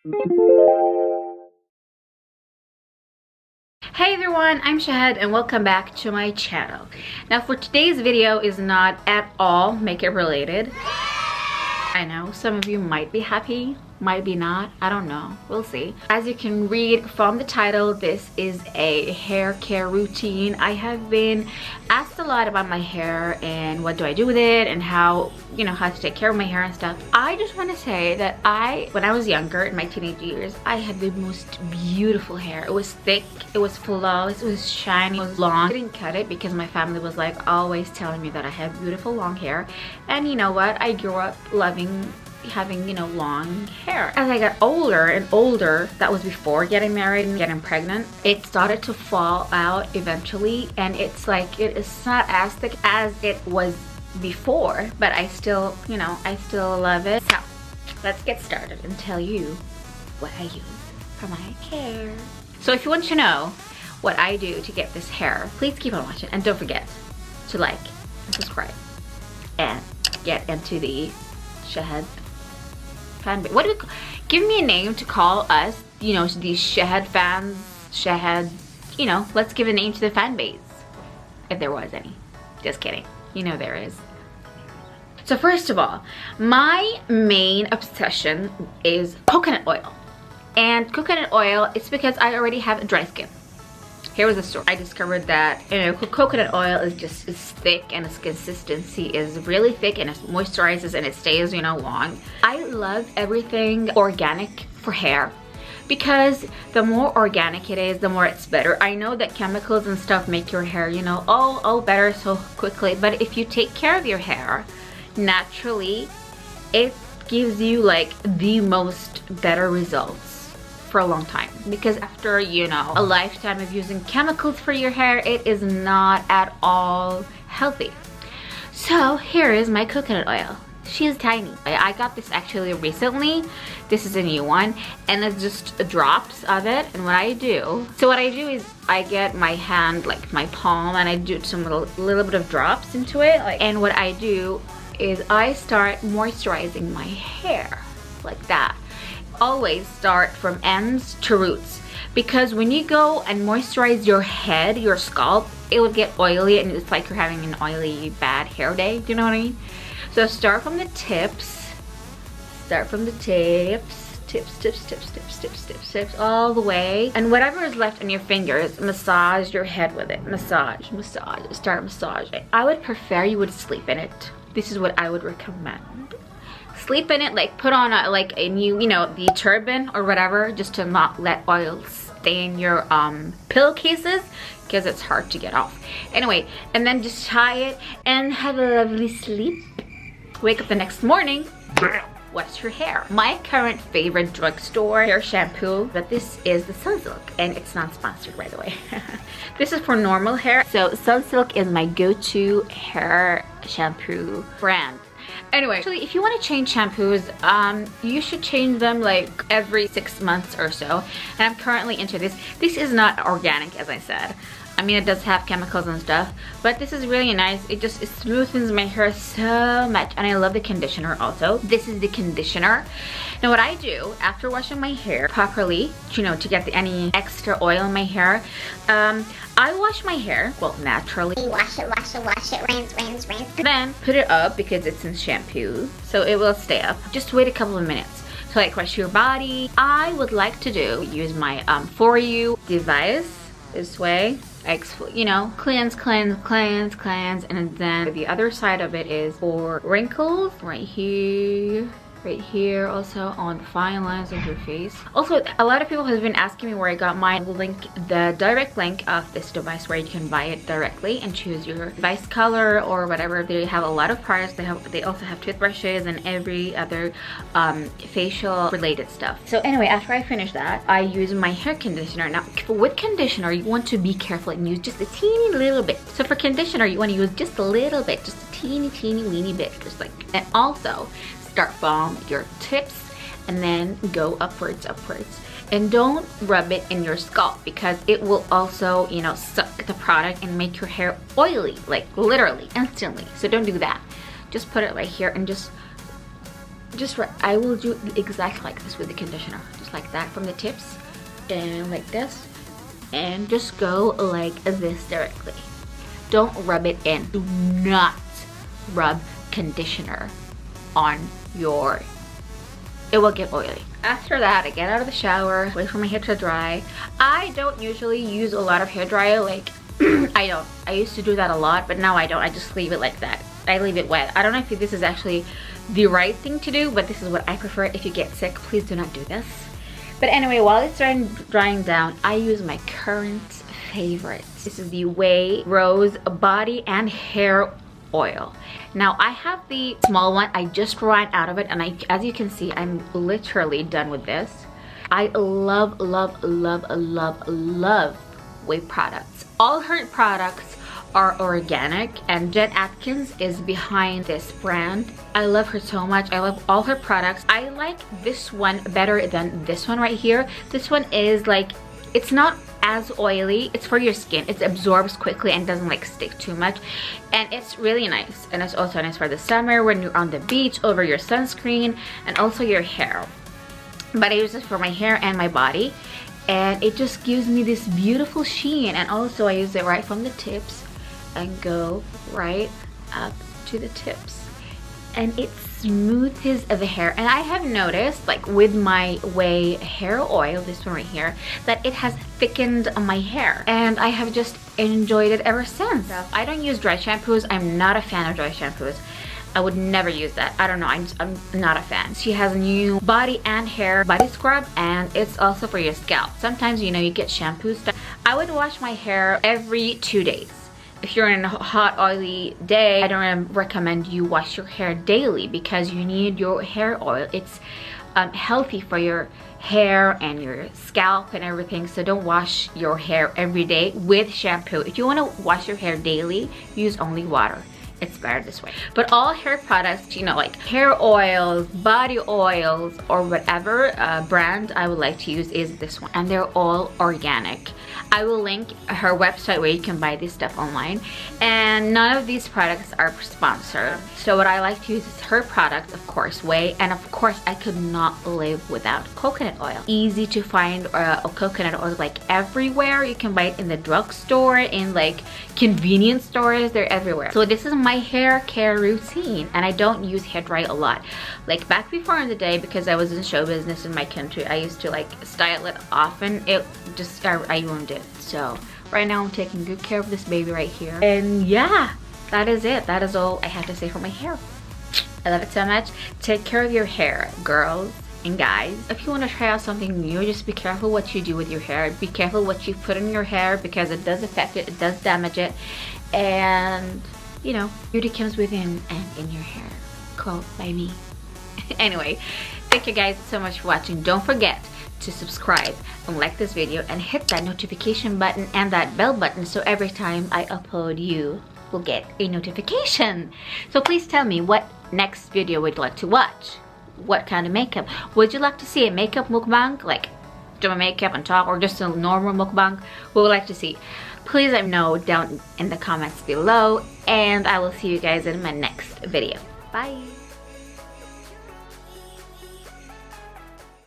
Hey everyone, I'm Shahad and welcome back to my channel. Now for today's video is not at all makeup related. I know some of you might be happy, might be not, I don't know, we'll see. As you can read from the title, this is a hair care routine. I have been asked a lot about my hair and what do I do with it and how, how to take care of my hair and stuff. I just want to say that when I was younger, in my teenage years, I had the most beautiful hair. It was thick, it was flawless, it was shiny, it was long. I didn't cut it because my family was like always telling me that I had beautiful long hair. And you know what? I grew up loving having long hair. As I got older and older, that was before getting married and getting pregnant, it started to fall out eventually, and it's like it is not as thick as it was before, but I still love it. So let's get started and tell you what I use for my hair. So if you want to know what I do to get this hair, please keep on watching and don't forget to like and subscribe and get into the Shahad fan base. What do we give me a name to call us, these Shahad fans? Shahad, let's give a name to the fan base, if there was any. Just kidding, there is. So first of all, my main obsession is coconut oil. And coconut oil, it's because I already have dry skin. Here was the story. I discovered that coconut oil is thick, and its consistency is really thick, and it moisturizes and it stays long. I love everything organic for hair because the more organic it is, the more it's better. I know that chemicals and stuff make your hair all better so quickly, but if you take care of your hair naturally, it gives you like the most better results for a long time, because after a lifetime of using chemicals for your hair, it is not at all healthy. So here is my coconut oil. She is tiny. I got this actually recently. This is a new one, and it's just drops of it. And what I do is I get my hand, like my palm, and I do some little bit of drops into it, and what I do is I start moisturizing my hair like that. Always start from ends to roots, because when you go and moisturize your head, your scalp, it will get oily and it's like you're having an oily bad hair day. Do you know what I mean? So start from the tips, tips all the way, and whatever is left on your fingers, massage your head with it. Massage, start massaging. I would prefer you would sleep in it. This is what I would recommend. Sleep in it, like put on a new, the turban or whatever, just to not let oil stay in your pillowcases, because it's hard to get off. Anyway, and then just tie it and have a lovely sleep. Wake up the next morning, wash your hair. My current favorite drugstore hair shampoo, but this is the Sunsilk, and it's not sponsored, by the way. This is for normal hair. So Sunsilk is my go-to hair shampoo brand. Anyway, actually, if you want to change shampoos, you should change them like every 6 months or so. And I'm currently into this. This is not organic, as I said. I mean, it does have chemicals and stuff, but this is really nice. It smoothens my hair so much, and I love the conditioner also. This is the conditioner. Now what I do after washing my hair properly, to get any extra oil in my hair, I wash my hair, well, naturally. Wash it, rinse. Then put it up because it's in shampoo, so it will stay up. Just wait a couple of minutes to like wash your body. I would like to use my FOREO device this way. Cleanse, and then the other side of it is for wrinkles right here, also on the fine lines of your face. Also, a lot of people have been asking me where I got mine. I will link the direct link of this device where you can buy it directly and choose your device color or whatever. They have a lot of products. They also have toothbrushes and every other facial related stuff. So anyway, after I finish that, I use my hair conditioner. Now with conditioner, you want to be careful and use just a teeny little bit. So for conditioner, you want to use just a little bit, just a teeny weeny bit, just like. And also start from your tips and then go upwards, and don't rub it in your scalp, because it will also suck the product and make your hair oily, like literally instantly. So don't do that. Just put it right here and just I will do exactly like this with the conditioner, just like that from the tips and like this, and just go like this directly. Don't rub it in. Do not rub conditioner on your, it will get oily. After that, I get out of the shower, wait for my hair to dry. I don't usually use a lot of hair dryer, like I used to do that a lot, but now I don't. I just leave it like that. I leave it wet. I don't know if this is actually the right thing to do, but this is what I prefer. If you get sick, please do not do this. But anyway, while it's drying down, I use my current favorite. This is the OUAI Rose Body and Hair Oil. Now I have the small one. I just ran out of it, and as you can see, I'm literally done with this. I love OUAI products. All her products are organic, and Jen Atkins is behind this brand. I love her so much. I love all her products. I like this one better than this one right here. This one is like, it's not as oily. It's for your skin. It absorbs quickly and doesn't like stick too much, and it's really nice. And it's also nice for the summer when you're on the beach, over your sunscreen, and also your hair. But I use it for my hair and my body, and it just gives me this beautiful sheen. And also I use it right from the tips and go right up to the tips, and it smoothes the hair. And I have noticed, like with my OUAI hair oil, this one right here, that it has thickened my hair, and I have just enjoyed it ever since. I don't use dry shampoos. I'm not a fan of dry shampoos. I would never use that. I don't know, I'm not a fan. She has a new body and hair body scrub, and it's also for your scalp. Sometimes, you know, you get shampoo stuff. I would wash my hair every 2 days. If you're in a hot, oily day, I don't recommend you wash your hair daily, because you need your hair oil. It's healthy for your hair and your scalp and everything. So don't wash your hair every day with shampoo. If you want to wash your hair daily, use only water. It's better this way. But all hair products, you know, like hair oils, body oils, or whatever brand I would like to use is this one, and they're all organic. I will link her website where you can buy this stuff online, and none of these products are sponsored. So what I like to use is her products, of course, OUAI, and of course I could not live without coconut oil. Easy to find coconut oil like everywhere. You can buy it in the drugstore, in like convenience stores, they're everywhere. So this is my hair care routine, and I don't use hair dry a lot. Like back before in the day, because I was in show business in my country, I used to like style it often. It just, I ruined it. So right now I'm taking good care of this baby right here, and yeah, that is it. That is all I have to say for my hair. I love it so much. Take care of your hair, girls and guys. If you want to try out something new, just be careful what you do with your hair. Be careful what you put in your hair, because it does affect it, it does damage it, and you know, beauty comes within and in your hair. Quote by me. Anyway, thank you guys so much for watching. Don't forget to subscribe and like this video, and hit that notification button and that bell button, so every time I upload, you will get a notification. So please tell me, what next video would you like to watch? What kind of makeup? Would you like to see a makeup mukbang, like do my makeup and talk, or just a normal mukbang? What would you like to see? Please let me know down in the comments below, and I will see you guys in my next video. Bye.